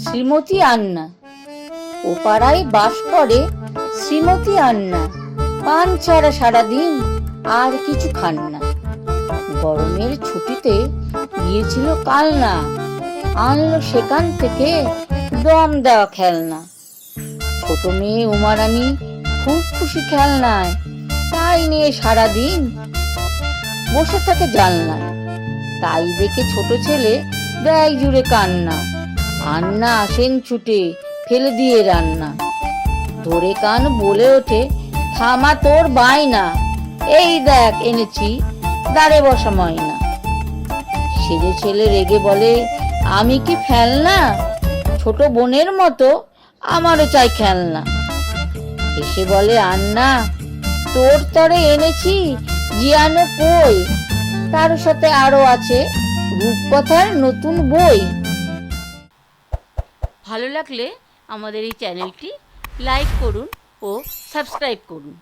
শ্রীমতী আন্না। ও পাড়ায় বাস করে শ্রীমতী আন্না। পান ছাড়া সারাদিন আর কিছু খান না। গরমের ছুটিতে গিয়েছিল কালনা, আনলো সেখান থেকে দম দেওয়া খেলনা। ছোট মেয়ে উমারানী খুব খুশি খেলনায়, তাই নিয়ে সারাদিন বসে থাকে জানলায়। তাই দেখে ছোট ছেলে ব্যাগ জুড়ে কান্না। আন্না আসেন ছুটে, ফেলে দিয়ে রান্না। ধরে কান বলে ওঠে, থামা তোর বায়না, এই দেখ এনেছি দাঁড়ে বসা ময়না। সেজে ছেলে রেগে বলে, আমি কি ফেলনা? ছোট বোনের মতো আমারও চাই খেলনা। এসে বলে আন্না, তোর তরে এনেছি জিয়ানো কই, তার সাথে আরো আছে রূপকথার নতুন বই। ভালো লাগলে আমাদের এই চ্যানেলটি লাইক করুন ও সাবস্ক্রাইব করুন।